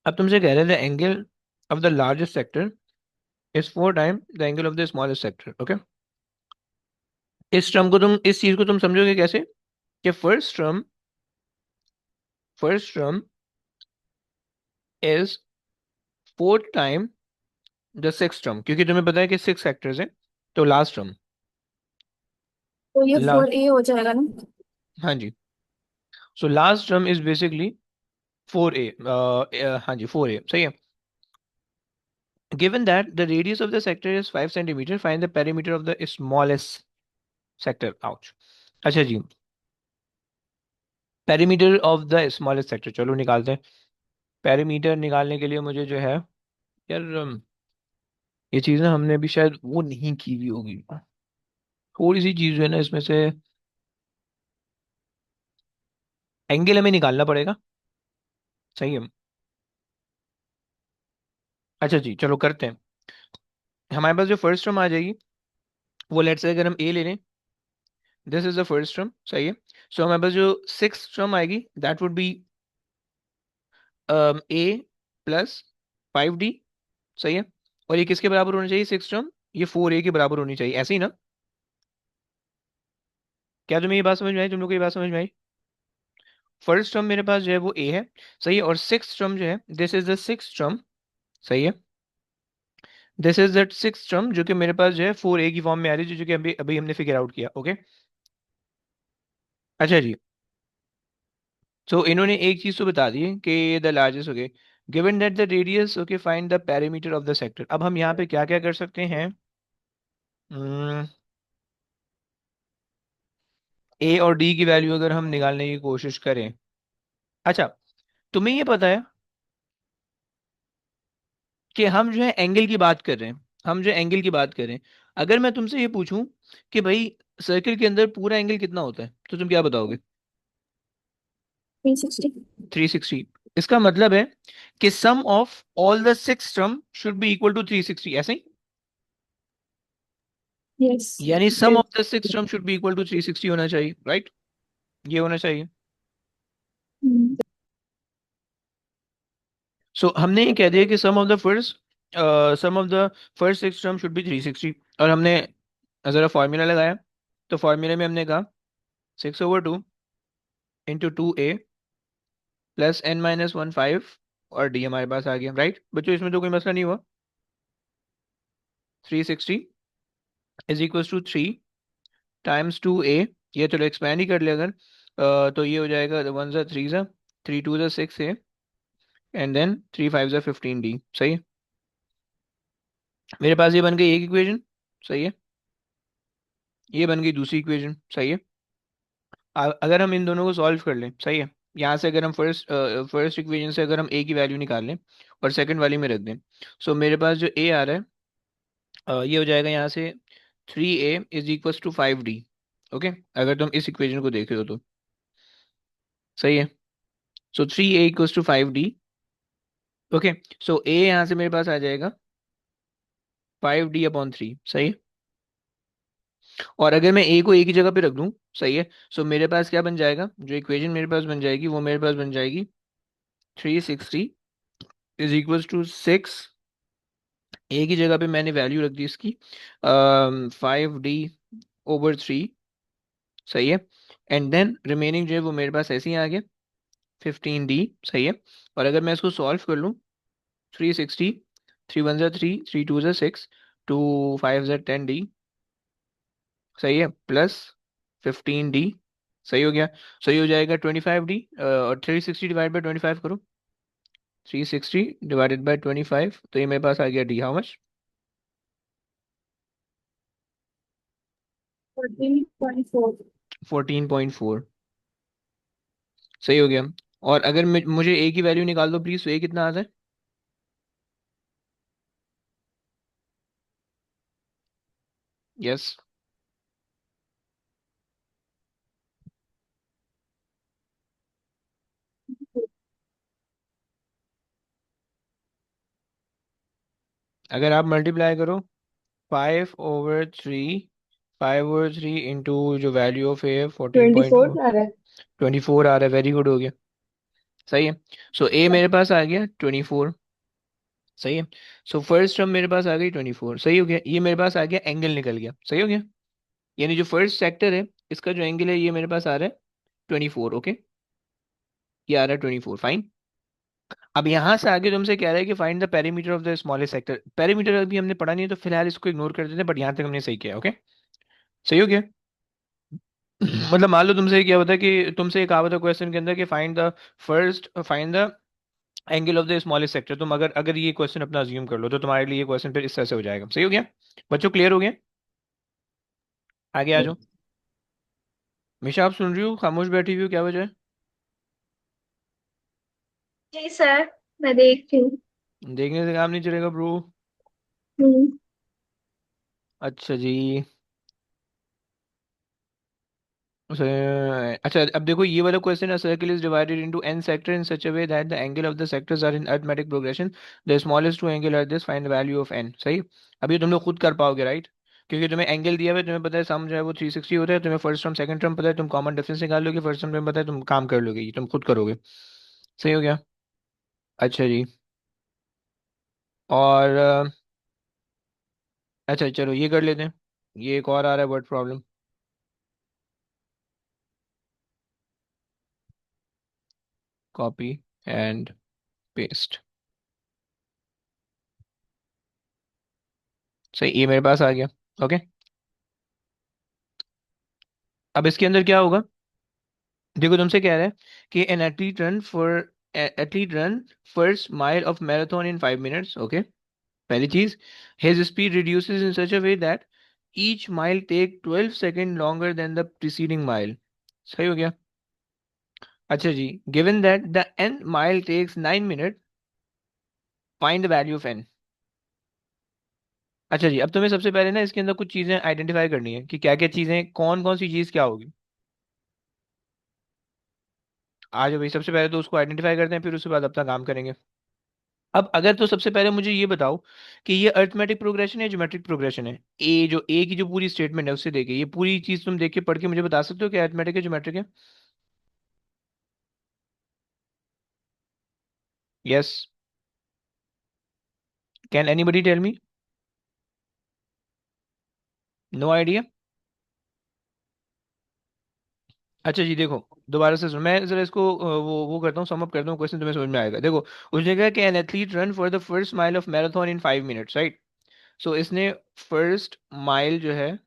अब तुमसे कह रहे हैं the angle of the largest sector is 4 time the angle of the smallest sector, okay. इस चीज को तुम समझोगे कैसे, कि first term is 4 time the six term, क्योंकि तुम्हें पता है कि 6 सेक्टर्स हैं, तो लास्ट टर्म, तो ये ला 4A हो जाएगा ना। हाँ जी, so last term is basically 4a, हाँ जी 4a, सही है। Given that the radius of the sector is 5 centimeter, find the perimeter of the smallest sector. Ouch. अच्छा जी, perimeter of the smallest sector, चलो निकालते हैं। पेरीमीटर निकालने के लिए मुझे जो है यार, ये चीज़ ना हमने अभी शायद वो नहीं की हुई होगी, थोड़ी सी चीज़ जो है ना इसमें से, एंगल हमें निकालना पड़ेगा, सही है। अच्छा जी, चलो करते हैं। हमारे पास जो फर्स्ट टर्म आ जाएगी, वो लेट्स से अगर हम ए ले लें, this is the first term, सही है। सो हमारे पास जो सिक्स टर्म आएगी, that would be A plus 5d, सही है। और ये किसके बराबर होनी चाहिए सिक्स टर्म, ये 4a के बराबर होनी चाहिए, ऐसे ही ना। क्या तुम्हें ये बात समझ में आई, तुम लोग को ये बात समझ में आई। फर्स्ट टर्म मेरे पास जो है वो a है, सही है, और सिक्स टर्म जो है, this is the six term, सही है। This is the six term जो कि मेरे पास जो है 4a की फॉर्म में आ रही है, जो कि अभी अभी हमने फिगर आउट किया, ओके। अच्छा जी, तो इन्होंने एक चीज तो बता दी है कि the largest, okay, given that the radius, okay, find the perimeter of the sector. अब हम यहाँ पे क्या क्या कर सकते हैं, ए और डी की वैल्यू अगर हम निकालने की कोशिश करें। अच्छा, तुम्हें ये पता है कि हम जो है एंगल की बात कर रहे हैं, हम जो एंगल की बात कर रहे हैं, अगर मैं तुमसे ये पूछूं कि भाई सर्किल के अंदर पूरा एंगल कितना होता है, तो तुम क्या बताओगे। 360। 360। इसका मतलब है कि sum of all the six term should be equal to 360, ऐसे ही। यस। यानी sum of yes. The six term should be equal to 360 होना चाहिए, राइट, ये होना चाहिए। सो हमने ये कह दिया कि sum of the first six term should be 360, और हमने जरा फॉर्मूला लगाया, तो फॉर्मूले में हमने कहा 6/2 इंटू 2a प्लस n-1 5, और d हमारे पास आ गया, राइट बच्चों, इसमें तो कोई मसला नहीं हुआ। 360 is equal to 3 times 2a, ये चलो एक्सपैंड ही कर ले अगर, तो ये हो जाएगा 1 ज़ा 3 ज़ा, 3 2 ज़ा 6a, एंड देन 3 5 ज़ा 15d, सही है। मेरे पास ये बन गई एक इक्वेशन, सही है, ये बन गई दूसरी इक्वेशन, सही है। अगर हम इन दोनों को सॉल्व कर लें, सही है, यहाँ से अगर हम फर्स्ट इक्वेशन से अगर हम a की वैल्यू निकाल लें और सेकंड वाली में रख दें, सो मेरे पास जो a आ रहा है, ये हो जाएगा यहाँ से 3a is equal to 5d, okay, अगर तुम इस इक्वेशन को देख रहे हो तो, सही है। So 3a equal to 5d, okay. So a यहाँ से मेरे पास आ जाएगा 5d/3, सही है। और अगर मैं a को a की जगह पे रख दूं, सही है, सो मेरे पास क्या बन जाएगा, जो इक्वेशन मेरे पास बन जाएगी, वो मेरे पास बन जाएगी 360 इज इक्वल टू 6, ए की जगह पे मैंने वैल्यू रख दी इसकी 5d/3, सही है। एंड देन रिमेनिंग जो है वो मेरे पास ऐसे ही आ गया 15d, सही है। और अगर मैं इसको सॉल्व कर लूँ, 360, 3 1 ज़ा 3, 3 2 ज़ा 6, 2 5 ज़ा 10d, सही है, प्लस 15d, सही हो गया। सही हो जाएगा 25d, और 360 डिवाइड बाई 25 करो, 360 / 25, तो ये मेरे पास आ गया डी, हाउ मच? 14.4। 14.4। सही हो गया। और अगर मुझे ए की वैल्यू निकाल दो प्लीज, तो ए कितना आता है? यस। अगर आप मल्टीप्लाई करो 5/3, 5/3 इंटू जो वैल्यू ऑफ ए 24 14.4, आ रहा है। 24 आ रहा है, वेरी गुड हो गया। सही है। सो ए मेरे पास आ गया 24। सही है। सो फर्स्ट टर्म मेरे पास आ गई 24, सही हो गया। ये मेरे पास आ गया, एंगल निकल गया, सही हो गया। यानी जो फर्स्ट सेक्टर है, इसका जो एंगल है ये मेरे पास आ रहा है 24। ओके, ये आ रहा है 24, फाइन। अब यहाँ से आगे तुमसे कह रहा है कि find the perimeter of the smallest sector. Perimeter अभी हमने पढ़ा नहीं है, तो फिलहाल इसको इग्नोर कर देते हैं, बट यहाँ तक हमने सही किया, ओके। सही हो गया। मतलब मान लो तुमसे क्या होता है कि तुमसे एक आवता क्वेश्चन के अंदर कि find the angle of the smallest sector. तुम अगर अगर ये क्वेश्चन अपना अज्यूम कर लो, तो तुम्हारे लिए ये क्वेश्चन फिर इस तरह से हो जाएगा। सही हो गया। बच्चों क्लियर हो गया? आगे आ जाओ। मिशा, आप सुन रही हो? खामोश बैठी हुई हो, क्या वजह है? जी सर, मैं देखती हूँ। देखने से काम नहीं चलेगा ब्रो। हम्म। अच्छा जी। अच्छा, अब देखो ये वाला क्वेश्चन है, circle is divided into n sector in such a way that the angle of the sectors are in arithmetic progression. The smallest two angle are this, find the value of n। सही। अब ये तुम लोग खुद कर पाओगे, right? क्योंकि तुम्हें एंगल दिया हुआ है, तुम्हें पता है सम जो है वो 360 होता है, तुम्हें फर्स्ट टर्म सेकंड टर्म पता है, तुम कॉमन डिफरेंस निकाल लोगे, फर्स्ट टर्म तुम्हें पता है, तुम काम कर लोगे, ये तुम खुद करोगे। सही हो गया। अच्छा जी। और अच्छा चलो ये कर लेते हैं। ये एक और आ रहा है word problem. Copy and paste. सही, ये मेरे पास आ गया। ओके। अब इसके अंदर क्या होगा? देखो तुमसे कह रहा है कि an athlete run first mile of marathon in 5 minutes. Okay. पहली चीज, his speed reduces in such a way that each mile take 12 second longer than the preceding mile. सही हो गया। अच्छा जी, given that the n mile takes 9 minute, find the value of n. अच्छा जी, अब तुम्हें सबसे पहले ना इसके अंदर कुछ चीजें आइडेंटिफाई करनी है कि क्या क्या चीजें, कौन कौन सी चीज क्या होगी। आ जाओ भाई, सबसे पहले तो उसको आइडेंटिफाई करते हैं, फिर उसके बाद अपना काम करेंगे। अब अगर तो सबसे पहले मुझे ये बताओ कि ये अरिथमेटिक प्रोग्रेशन है, ज्योमेट्रिक प्रोग्रेशन है? ए जो ए की जो पूरी स्टेटमेंट है उससे देखे, ये पूरी चीज तुम देख के पढ़ के मुझे बता सकते हो कि अरिथमेटिक है, ज्योमेट्रिक है? Yes. Can anybody tell me? No idea. अच्छा जी, देखो दोबारा से सुनो, मैं जरा इसको वो करता हूँ, सम अप करता हूँ, क्वेश्चन तुम्हें समझ में आएगा। देखो, उसने कहा कि an athlete run for the first mile of marathon in 5 minutes, right? So इसने फर्स्ट माइल जो है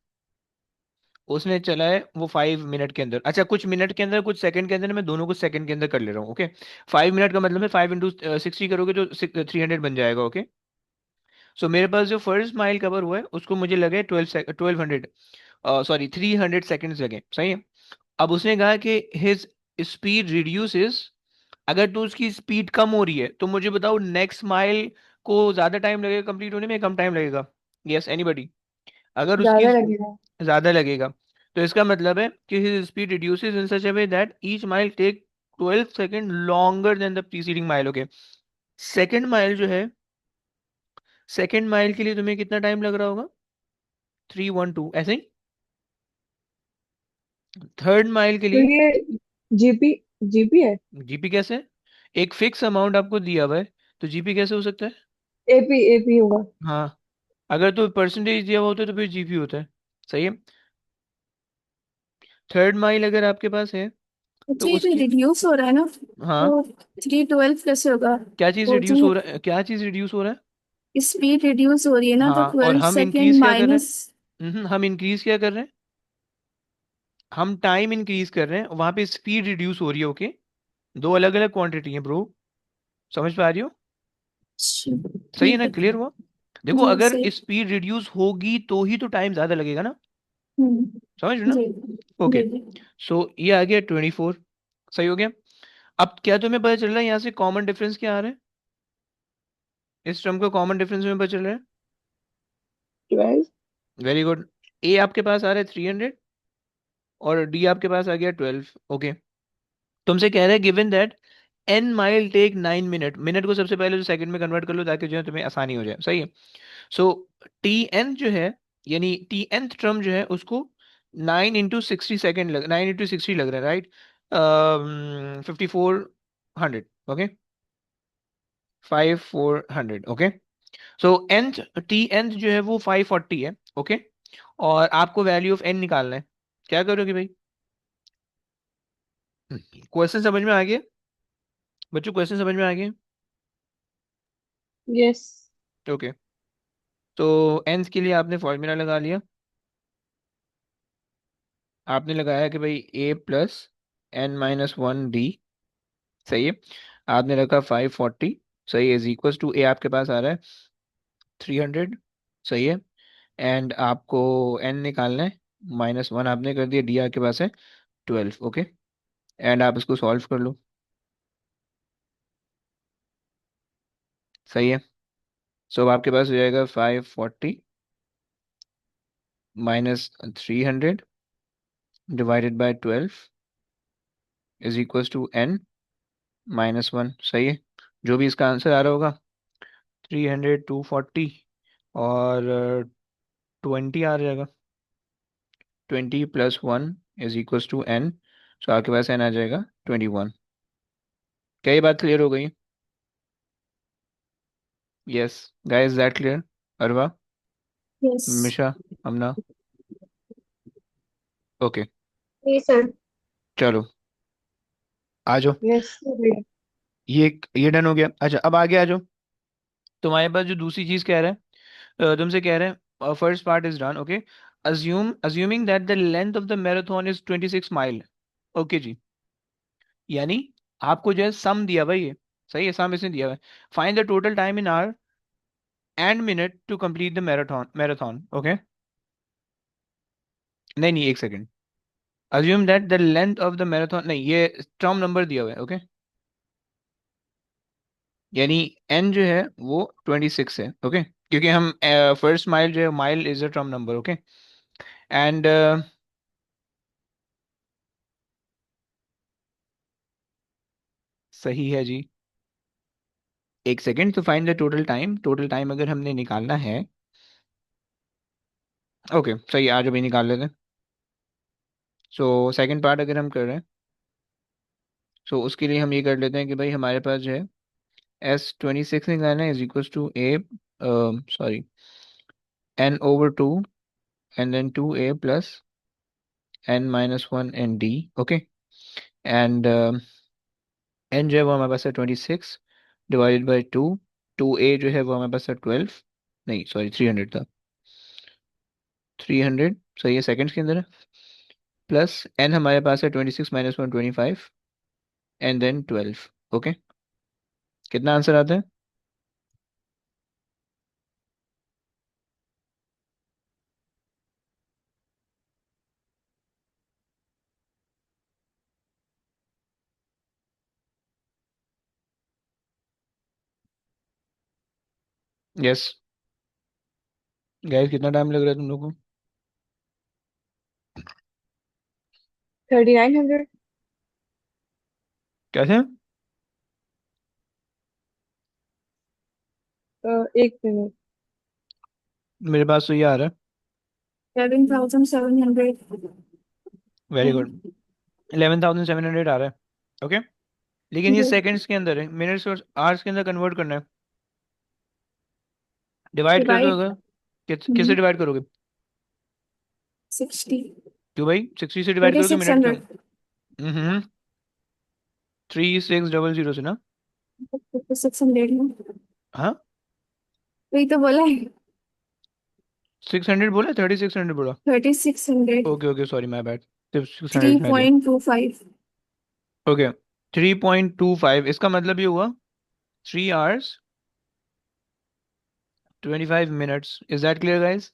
उसने चला है वो 5 मिनट के अंदर। अच्छा, कुछ मिनट के अंदर कुछ सेकंड के अंदर, मैं दोनों को सेकंड के अंदर कर ले रहा हूँ, ओके। 5 मिनट का मतलब है 5 इंटू 60 करोगे तो 300 बन जाएगा, ओके। सो मेरे पास जो फर्स्ट माइल कवर हुआ है उसको मुझे लगे 1200, सॉरी 300 सेकेंड्स लगे, सही है। अब उसने कहा कि हिज स्पीड रिड्यूसेस, अगर तो उसकी स्पीड कम हो रही है तो मुझे बताओ नेक्स्ट माइल को ज्यादा टाइम लगेगा कंप्लीट होने में, कम टाइम लगेगा? Yes anybody? अगर उसकी ज्यादा लगेगा। ज्यादा लगेगा, तो इसका मतलब है कि his speed reduces in such a way that each mile take 12 second longer than the preceding mile, okay. Second mile जो है, सेकेंड माइल के लिए तुम्हें कितना टाइम लग रहा होगा? 312 ऐसे ही। थर्ड माइल के तो लिए ये जीपी जीपी है। जीपी कैसे? एक फिक्स अमाउंट आपको दिया हुआ है, तो जीपी कैसे हो सकता है? एपी एपी होगा। हाँ, अगर तो परसेंटेज दिया हुआ होता है तो फिर जीपी होता है। सही है। थर्ड माइल अगर आपके पास है तो अच्छा, ये तो उसकी, रिड्यूस हो रहा है ना, हाँ, तो 312 कैसे होगा? क्या चीज वो रिड्यूस जो हो रहा है, क्या चीज रिड्यूस हो रहा है? स्पीड रिड्यूस हो रही है ना, तो हाँ, और 12 हम सेकेंड इंक्रीज क्या कर रहे माइनस। हैं? हम इंक्रीज क्या कर रहे हैं? हम टाइम इंक्रीज कर रहे हैं, वहां पे स्पीड रिड्यूस हो रही है, ओके। दो अलग अलग क्वांटिटी है ब्रो। समझ पा रही हो? सही है ठीक ना, है। क्लियर हुआ? देखो जी अगर सही। स्पीड रिड्यूस होगी तो ही तो टाइम ज्यादा लगेगा ना, समझ रहे हो ना? जी ओके, जी जी। सो ये आ गया 24। सही हो गया। अब क्या तुम्हें पता चल रहा है यहाँ से कॉमन डिफरेंस क्या आ रहा है? इस टर्म का कॉमन डिफरेंस में पता चल रहा है। 12। Very good. ए आपके पास आ रहा है 300 और डी आपके पास आ गया 12। ओके, तुमसे कह रहा है given that n mile take 9 minute, minute को सबसे पहले जो सेकंड में कन्वर्ट कर लो ताकि जो है तुम्हें आसानी हो जाए। सही है। सो टी एन जो है, यानी टी एनथ टर्म जो है उसको 9 इंटू 60 सेकेंड लग, 9 इंटू 60 लग रहा है, राइट? 5400। ओके, 5400। ओके, सो nth टी nth जो है वो 540 है। ओके, और आपको वैल्यू ऑफ n निकालना है। क्या करोगे भाई? क्वेश्चन समझ में आ गया बच्चों? क्वेश्चन समझ में आ गया? यस। ओके, तो nth के लिए आपने फॉर्मूला लगा लिया। आपने लगाया कि भाई a+n-1 d। सही है। आपने रखा 540। सही है, इज इक्वल टू ए आपके पास आ रहा है 300। सही है। एंड आपको n निकालना है, -1 आपने कर दिया, डी आपके पास है 12। ओके, एंड आप इसको सॉल्व कर लो। सही है। सो अब आपके पास हो जाएगा 540 -300 divided by 12 is equal to n-1। सही है। जो भी इसका आंसर आ रहा होगा 300, 240 और 20 आ जाएगा। 20 + 1 इज इक्वल टू n। सो आपके पास n आ जाएगा 21। क्या ये बात क्लियर हो गई? Yes guys, that clear? अरवा, यस। मिशा, हमना? ओके, जी सर। चलो आ जाओ। यस। ये डन हो गया। अच्छा, अब आगे आ जाओ। तुम्हारे पास जो दूसरी चीज कह रहा है, तुमसे कह रहे हैं first part is done. Okay, assuming that the length of the marathon is 26 mile. Okay जी, यानी आपको जो है सम दिया भाई ये। सही है, सम इसने दिया हुआ है। Find the total time in hour and minute to complete the marathon. Okay, नहीं नहीं, एक second. Assume that the length of the marathon, नहीं, ये टर्म नंबर दिया हुआ है। ओके, यानी एन जो है वो 26 है। ओके, क्योंकि हम फर्स्ट माइल जो है, mile is a term number. Okay, and सही है जी। एक सेकेंड, तो find the total time, total time अगर हमने निकालना है। ओके सही है, आज अभी निकाल लेते हैं। सो सेकंड पार्ट अगर हम कर रहे हैं, सो उसके लिए हम ये कर लेते हैं कि भाई हमारे पास जो है S26 निकालना है, is equal to A, sorry, n/2 and then 2a plus n-1 and d। Okay, and n जो है वो हमारे पास है 26 डिवाइडेड बाई 2। 2a जो है वो हमारे पास है 12, नहीं सॉरी 300 था। 300 सही है, सेकंड्स के अंदर है। प्लस n हमारे पास है 26 - 1 25 एंड देन 12। ओके, कितना आंसर आता है? यस गाइस, कितना टाइम लग रहा है तुम लोग को? 3900। कैसे? 1 मिनट। मेरे पास तो ये आ रहा है। 11,700। वेरी गुड, 11,700 आ रहा है। ओके, लेकिन ये जी। सेकंड्स के अंदर है, मिनट्स और आवर्स के अंदर कन्वर्ट करना है। डिवाइड कर दो डिवाइड। अगर, किससे डिवाइड करोगे? 60। क्यों भाई, 60 से डिवाइड थर्टी करोगे सिक्स मिनट क्यों? हंड्रेड 3600 से ना? 600 हाँ, वही तो बोला है। 600 बोला, 3600 बोला? 3600। Okay okay, sorry my bad, सिर्फ सिक्स थ्री हंड्रेड सुना दिया। पॉइंट टू फाइव ओके, 3.25, इसका मतलब ये हुआ 3 hours 25 minutes. Is that clear, guys?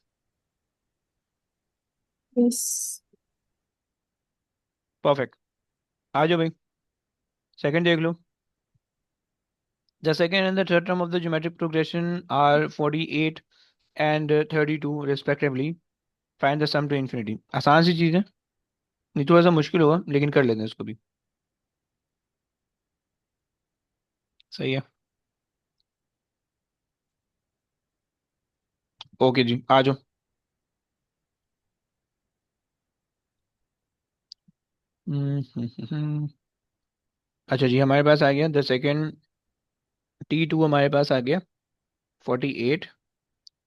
Yes. Perfect. आ जाओ भाई, सेकंड देख लो. The second and the third term of the geometric progression are 48 and 32 respectively. Find the sum to infinity. आसान सी चीज़ है, नहीं थोड़ा सा मुश्किल होगा लेकिन कर लेते हैं इसको भी. सही है. ओके जी, आ जाओ. अच्छा जी, हमारे पास आ गया द सेकेंड. T2 हमारे पास आ गया 48.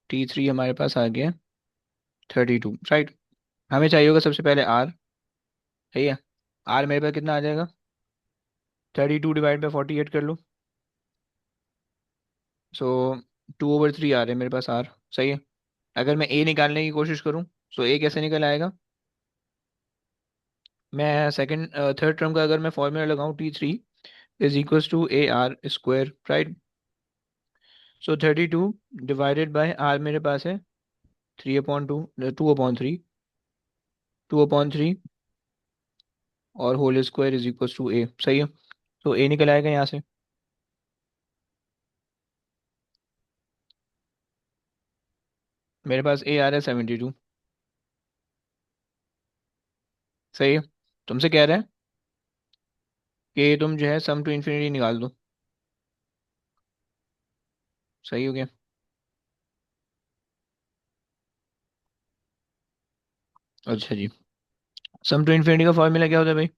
T3 हमारे पास आ गया 32, राइट. हमें चाहिए होगा सबसे पहले आर. सही है. आर मेरे पास कितना आ जाएगा? 32 डिवाइड बाई 48 कर लो. सो 2/3 आ रहे हैं मेरे पास आर. सही है. अगर मैं ए निकालने की कोशिश करूं, सो ए कैसे निकल आएगा? मैं सेकंड थर्ड टर्म का अगर मैं फॉर्मूला लगाऊं, T3 = AR², right. So 32 divided by R मेरे पास है 3/2, 2/3, 2/3 और होल स्क्वायर = A. सही है. तो ए निकल आएगा यहाँ से. मेरे पास ए आ रहा है 72. सही है. तुमसे कह रहे हैं कि तुम जो है सम टू इन्फिनिटी निकाल दो. सही हो गया. अच्छा जी, सम टू इन्फिनिटी का फॉर्मूला क्या होता है भाई?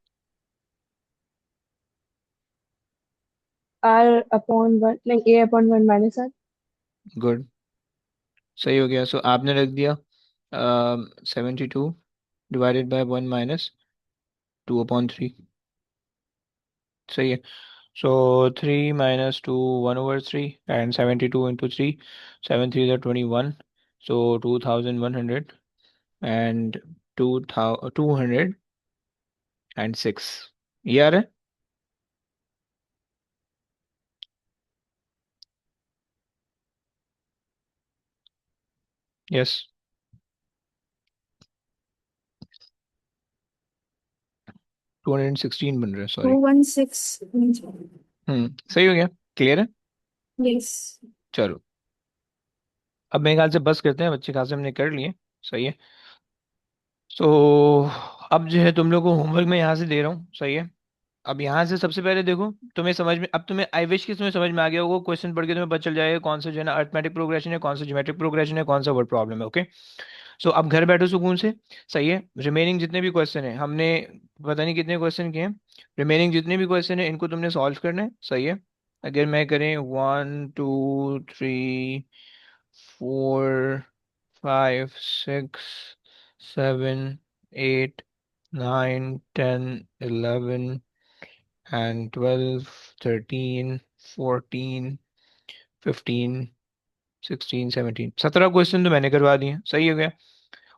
R/1 नहीं, A/1 माइनस आर। गुड. सही हो गया. सो आपने रख दिया 72 डिवाइडेड बाय 1 - 2/3. सही है. सो 3 - 2 1/3 एंड 72 × 3, 7 3 = 21. So 2100 and 206. ये आ रहा है. यस. 216 बन रहा है, सॉरी. 216। सही हो गया. क्लियर है. यस। चलो, अब मेरे ख्याल से बस करते हैं, बच्चे खासे हमने कर लिए. सही है. सो अब जो है तुम लोग को होमवर्क में यहाँ से दे रहा हूँ. सही है. अब यहाँ से सबसे पहले देखो, तुम्हें समझ में, अब तुम्हें आई विश कि तुम्हें समझ में आ गया होगा. क्वेश्चन पढ़ के तुम्हें पता चल जाएगा कौन सा जो है ना अर्थमेटिक प्रोग्रेशन है, कौन सा ज्योमेट्रिक प्रोग्रेशन है, कौन सा वर्ड प्रॉब्लम है. ओके. सो अब घर बैठो सुकून से. सही है. रिमेनिंग जितने भी क्वेश्चन है, हमने पता नहीं कितने क्वेश्चन किए हैं. रिमेनिंग जितने भी क्वेश्चन है इनको तुमने सॉल्व करना है. सही है. अगर मैं करें 1 2 3 4 5 6 7 8 9 10 11 12 13 14 15 16 17 क्वेश्चन तो मैंने करवा दिए. सही हो गया.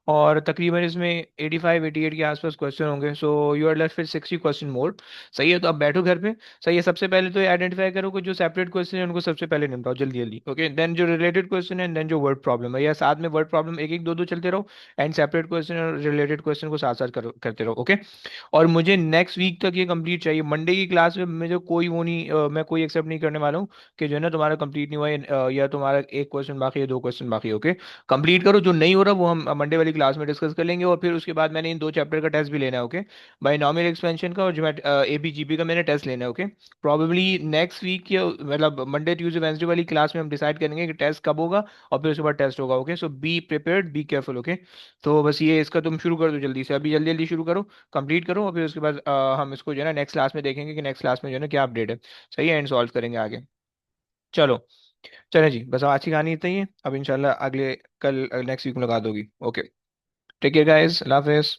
और तकरीबन इसमें 85 88 के आसपास क्वेश्चन होंगे. So you are left with 60 question more. सही है. तो अब बैठो घर पे. सही है. सबसे पहले तो आइडेंटिफाई करो कि जो सेपरेट क्वेश्चन है उनको सबसे पहले निपटाओ जल्दी जल्दी. ओके. देन जो रिलेटेड क्वेश्चन है, देन जो वर्ड प्रॉब्लम है, या साथ में वर्ड प्रॉब्लम एक एक दो दो चलते रहो. एंड सेपरेट क्वेश्चन और रिलेटेड क्वेश्चन को साथ साथ करते रहो. ओके. और मुझे नेक्स्ट वीक तक ये कंप्लीट चाहिए. मंडे की क्लास में मुझे कोई वो नहीं, मैं कोई एक्सेप्ट नहीं करने वाला हूँ कि जो है ना तुम्हारा कंप्लीट नहीं हुआ है, या तुम्हारा एक क्वेश्चन बाकी है, 2 क्वेश्चन बाकी है. ओके. कंप्लीट करो. जो नहीं हो रहा वो हम मंडे वाली क्लास में डिस्कस कर लेंगे. और फिर उसके बाद मैंने इन 2 चैप्टर का टेस्ट भी लेना है. ओके. बाइनॉमियल एक्सपेंशन का और जोमेट एबीजीपी का मैंने टेस्ट लेना है. ओके. प्रॉबेबली नेक्स्ट वीक या मतलब मंडे ट्यूसडे वेंसडे वाली क्लास में हम डिसाइड करेंगे कि टेस्ट कब होगा और फिर उसके बाद टेस्ट होगा. Okay. So be prepared, be careful. Okay. तो बस ये इसका तुम शुरू कर दो जल्दी से, अभी जल्दी जल्दी शुरू करो. कंप्लीट करो और फिर उसके बाद हम इसको जो है ना नेक्स्ट क्लास में देखेंगे कि नेक्स्ट क्लास में जो है ना क्या अपडेट है. सही है. एंड सॉल्व करेंगे आगे. चलो. चलें जी, बस आज की कहानी इतना ही है. अब इंशाल्लाह अगले कल नेक्स्ट वीक मुलाकात होगी. ओके. Take care guys. अल्लाह हाफिज़.